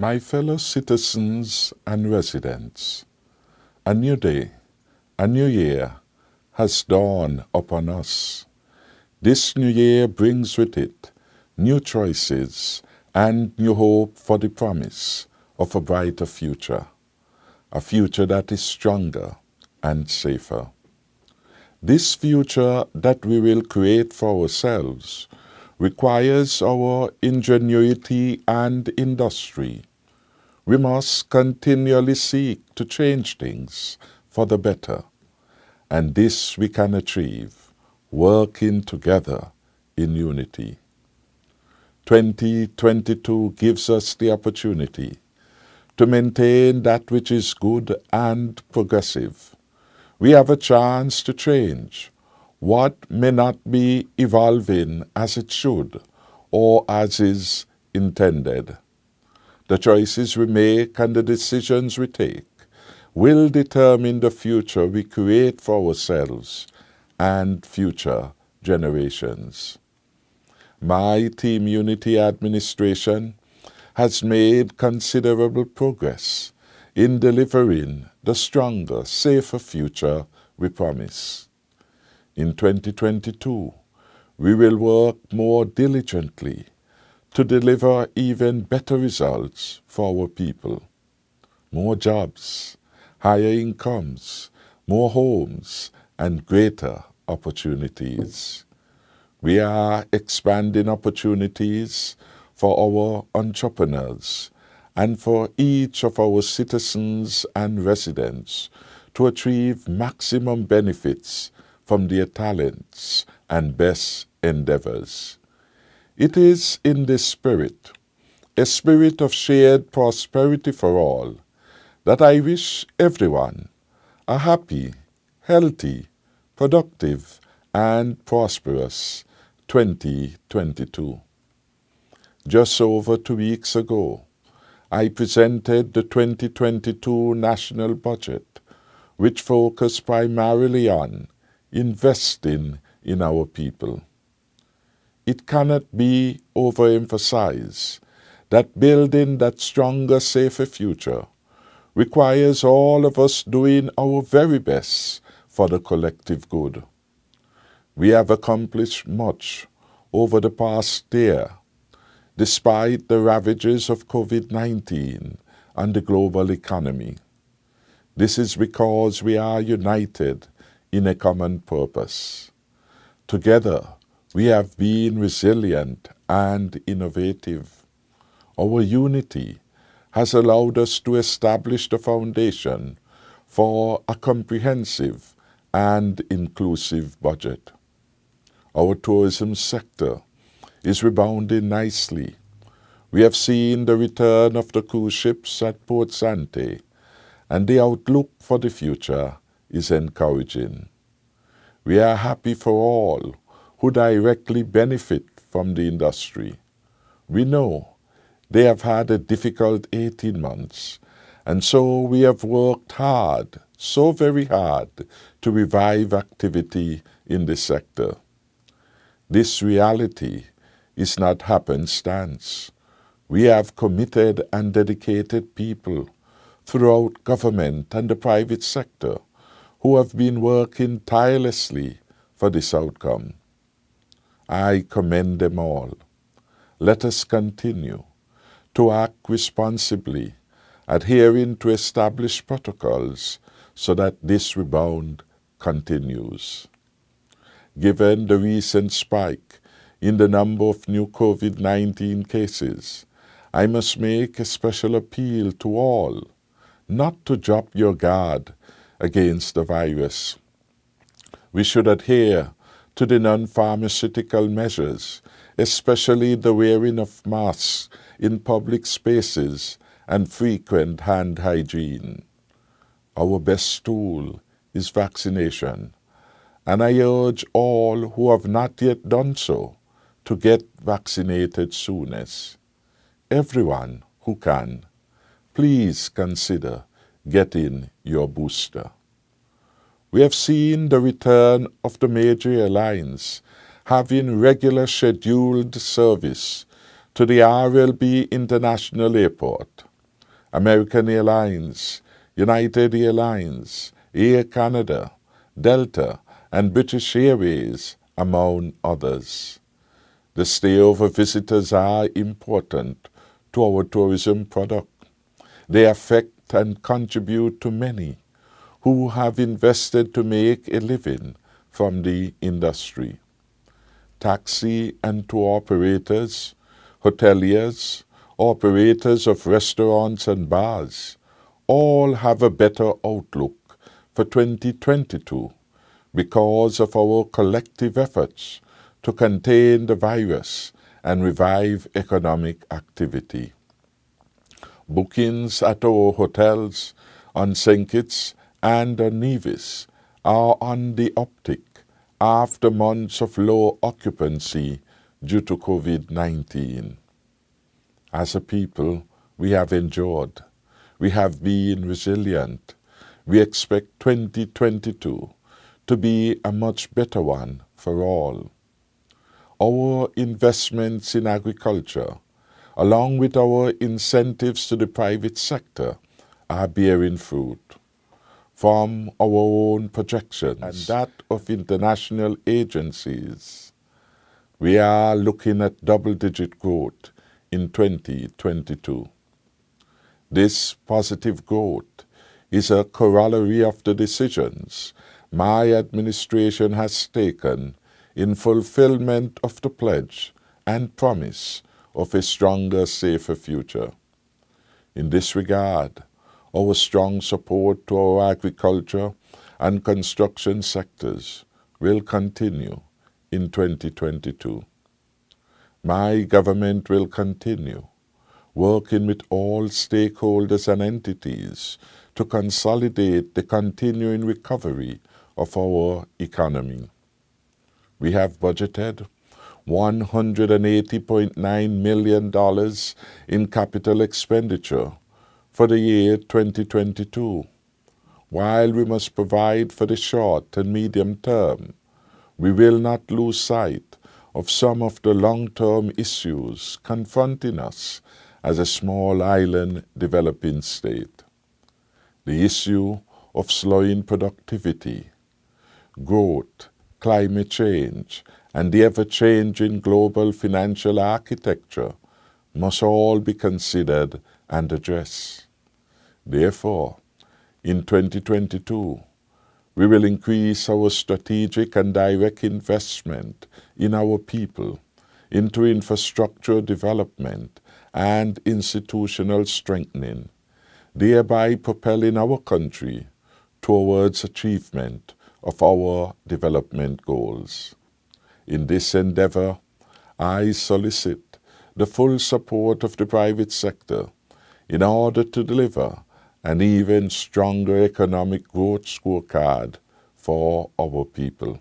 My fellow citizens and residents, a new day, a new year has dawned upon us. This new year brings with it new choices and new hope for the promise of a brighter future, a future that is stronger and safer. This future that we will create for ourselves requires our ingenuity and industry. We must continually seek to change things for the better, and this we can achieve working together in unity. 2022 gives us the opportunity to maintain that which is good and progressive. We have a chance to change what may not be evolving as it should or as is intended. The choices we make and the decisions we take will determine the future we create for ourselves and future generations. My Team Unity administration has made considerable progress in delivering the stronger, safer future we promise. In 2022, we will work more diligently to deliver even better results for our people. More jobs, higher incomes, more homes, and greater opportunities. We are expanding opportunities for our entrepreneurs and for each of our citizens and residents to achieve maximum benefits from their talents and best endeavors. It is in this spirit, a spirit of shared prosperity for all, that I wish everyone a happy, healthy, productive, and prosperous 2022. Just over 2 weeks ago, I presented the 2022 national budget, which focused primarily on investing in our people. It cannot be overemphasized that building that stronger, safer future requires all of us doing our very best for the collective good. We have accomplished much over the past year, despite the ravages of COVID-19 and the global economy. This is because we are united in a common purpose. Together, we have been resilient and innovative. Our unity has allowed us to establish the foundation for a comprehensive and inclusive budget. Our tourism sector is rebounding nicely. We have seen the return of the cruise ships at Port Sante, and the outlook for the future is encouraging. We are happy for all who directly benefit from the industry. We know they have had a difficult 18 months, and so we have worked hard, so very hard, to revive activity in the sector. This reality is not happenstance. We have committed and dedicated people throughout government and the private sector who have been working tirelessly for this outcome. I commend them all. Let us continue to act responsibly, adhering to established protocols so that this rebound continues. Given the recent spike in the number of new COVID-19 cases, I must make a special appeal to all not to drop your guard against the virus. We should adhere to the non-pharmaceutical measures, especially the wearing of masks in public spaces and frequent hand hygiene. Our best tool is vaccination, and I urge all who have not yet done so to get vaccinated soonest. Everyone who can, please consider getting your booster. We have seen the return of the major airlines having regular scheduled service to the RLB International Airport, American Airlines, United Airlines, Air Canada, Delta, and British Airways, among others. The stayover visitors are important to our tourism product. They affect and contribute to many who have invested to make a living from the industry. Taxi and tour operators, hoteliers, operators of restaurants and bars, all have a better outlook for 2022 because of our collective efforts to contain the virus and revive economic activity. Bookings at our hotels on St. Kitts and on Nevis are on the uptick after months of low occupancy due to COVID-19. As a people, we have endured. We have been resilient. We expect 2022 to be a much better one for all. Our investments in agriculture, along with our incentives to the private sector, are bearing fruit. From our own projections and that of international agencies, we are looking at double-digit growth in 2022. This positive growth is a corollary of the decisions my administration has taken in fulfillment of the pledge and promise of a stronger, safer future. In this regard, our strong support to our agriculture and construction sectors will continue in 2022. My government will continue working with all stakeholders and entities to consolidate the continuing recovery of our economy. We have budgeted $180.9 million in capital expenditure for the year 2022. While we must provide for the short and medium term, we will not lose sight of some of the long-term issues confronting us as a small island developing state. The issue of slowing productivity, growth, climate change, and the ever-changing global financial architecture must all be considered and addressed. Therefore, in 2022, we will increase our strategic and direct investment in our people, into infrastructure development and institutional strengthening, thereby propelling our country towards achievement of our development goals. In this endeavor, I solicit the full support of the private sector in order to deliver an even stronger economic growth scorecard for our people.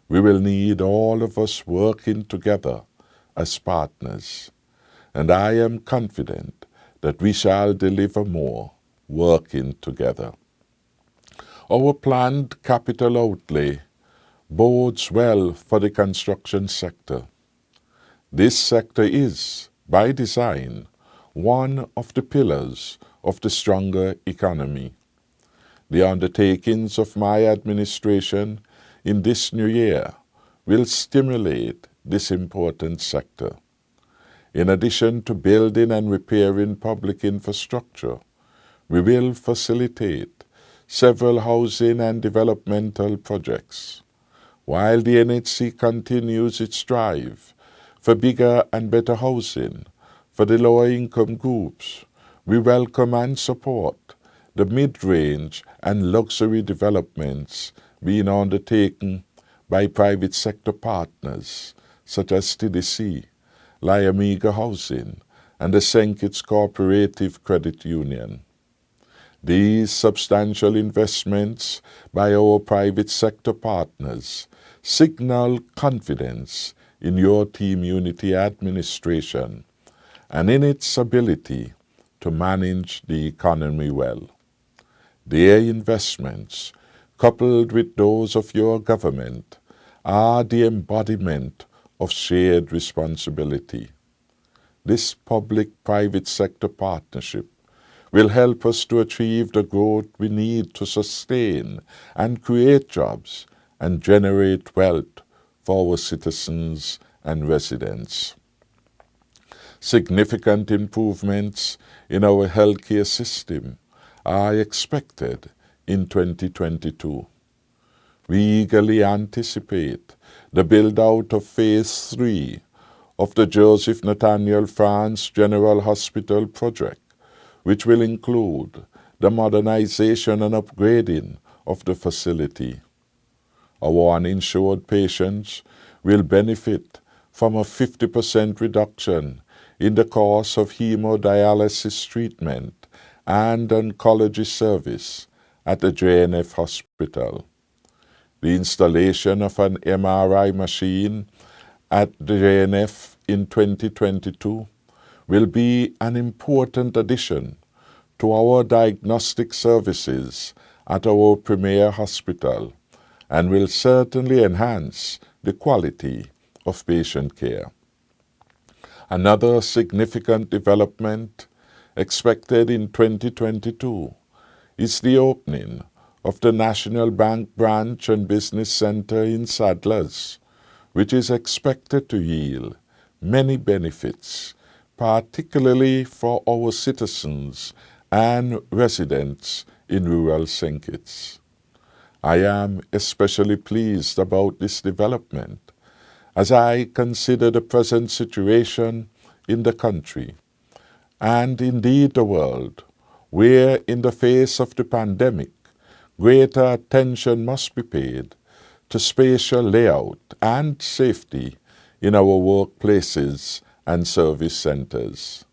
We will need all of us working together as partners, and I am confident that we shall deliver more working together. Our planned capital outlay bodes well for the construction sector. This sector is, by design, one of the pillars of the stronger economy. The undertakings of my administration in this new year will stimulate this important sector. In addition to building and repairing public infrastructure, we will facilitate several housing and developmental projects. While the NHC continues its drive for bigger and better housing for the lower income groups, we welcome and support the mid-range and luxury developments being undertaken by private sector partners such as TDC, Liamiga Housing, and the St. Kitts Cooperative Credit Union. These substantial investments by our private sector partners signal confidence in your Team Unity administration and in its ability to manage the economy well. Their investments, coupled with those of your government, are the embodiment of shared responsibility. This public-private sector partnership will help us to achieve the growth we need to sustain and create jobs and generate wealth for our citizens and residents. Significant improvements in our healthcare system are expected in 2022. We eagerly anticipate the build-out of Phase 3 of the Joseph Nathaniel France General Hospital project, which will include the modernization and upgrading of the facility. Our uninsured patients will benefit from a 50% reduction in the cost of hemodialysis treatment and oncology service at the JNF Hospital. The installation of an MRI machine at the JNF in 2022 will be an important addition to our diagnostic services at our premier hospital and will certainly enhance the quality of patient care. Another significant development expected in 2022 is the opening of the National Bank Branch and Business Center in Sadlers, which is expected to yield many benefits, particularly for our citizens and residents in rural St. Kitts. I am especially pleased about this development as I consider the present situation in the country and indeed the world, where in the face of the pandemic, greater attention must be paid to spatial layout and safety in our workplaces and service centers.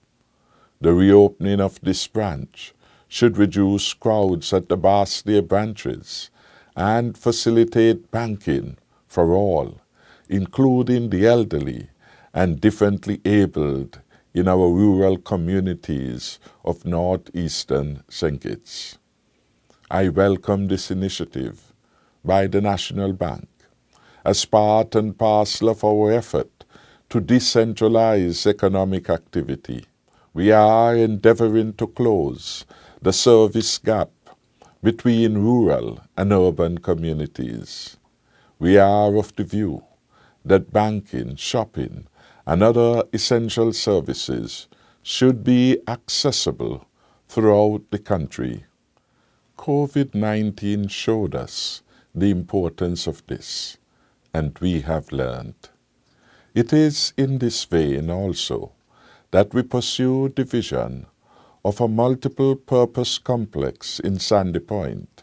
The reopening of this branch should reduce crowds at the Barnsley branches and facilitate banking for all, including the elderly and differently abled in our rural communities of northeastern St. Kitts. I welcome this initiative by the National Bank as part and parcel of our effort to decentralize economic activity. We are endeavoring to close the service gap between rural and urban communities. We are of the view that banking, shopping, and other essential services should be accessible throughout the country. COVID-19 showed us the importance of this, and we have learned. It is in this vein also that we pursue the vision of a multiple-purpose complex in Sandy Point,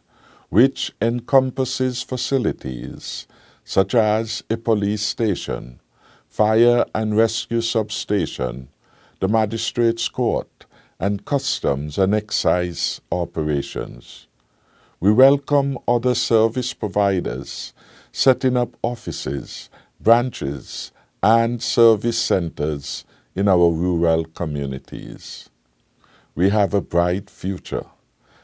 which encompasses facilities such as a police station, fire and rescue substation, the magistrates' court, and customs and excise operations. We welcome other service providers setting up offices, branches, and service centers in our rural communities. We have a bright future,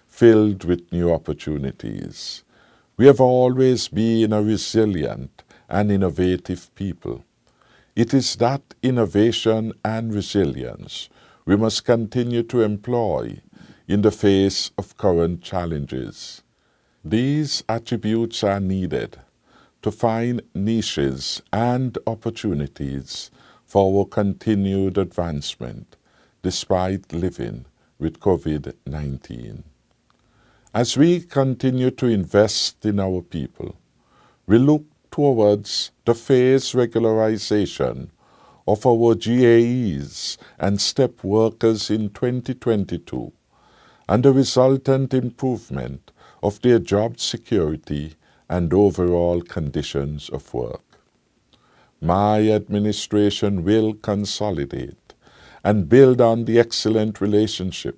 filled with new opportunities. We have always been a resilient and innovative people. It is that innovation and resilience we must continue to employ in the face of current challenges. These attributes are needed to find niches and opportunities for our continued advancement despite living with COVID-19. As we continue to invest in our people, we look towards the phased regularization of our GAEs and step workers in 2022 and the resultant improvement of their job security and overall conditions of work. My administration will consolidate and build on the excellent relationship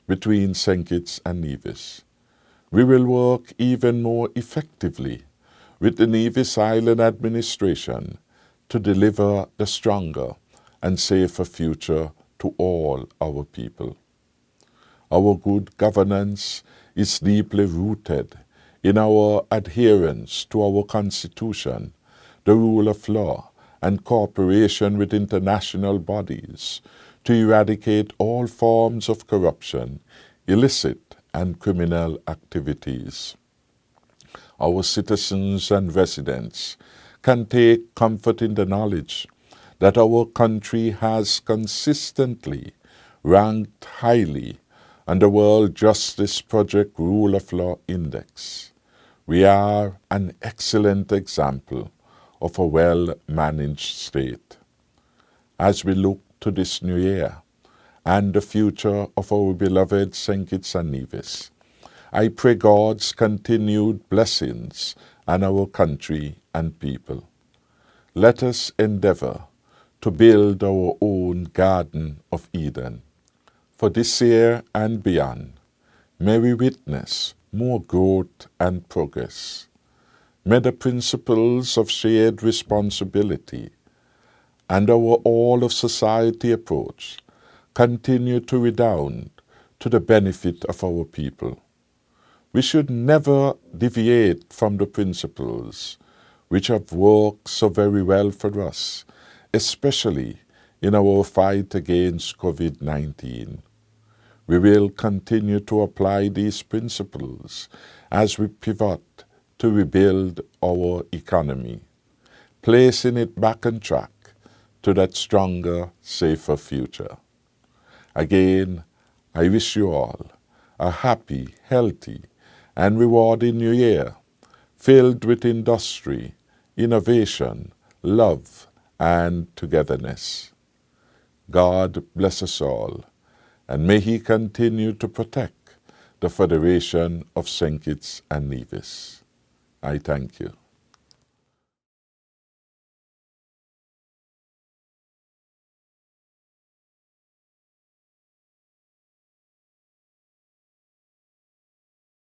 between St. Kitts and Nevis. We will work even more effectively with the Nevis Island administration to deliver the stronger and safer future to all our people. Our good governance is deeply rooted in our adherence to our Constitution, the rule of law, and cooperation with international bodies to eradicate all forms of corruption, illicit and criminal activities. Our citizens and residents can take comfort in the knowledge that our country has consistently ranked highly on the World Justice Project Rule of Law Index. We are an excellent example of a well-managed state. As we look to this new year and the future of our beloved St. Kitts and Nevis, I pray God's continued blessings on our country and people. Let us endeavor to build our own Garden of Eden. For this year and beyond, may we witness more growth and progress. May the principles of shared responsibility and our all-of-society approach continue to redound to the benefit of our people. We should never deviate from the principles which have worked so very well for us, especially in our fight against COVID-19. We will continue to apply these principles as we pivot to rebuild our economy, placing it back on track to that stronger, safer future. Again, I wish you all a happy, healthy, and rewarding new year, filled with industry, innovation, love, and togetherness. God bless us all, and may He continue to protect the Federation of St. Kitts and Nevis. I thank you.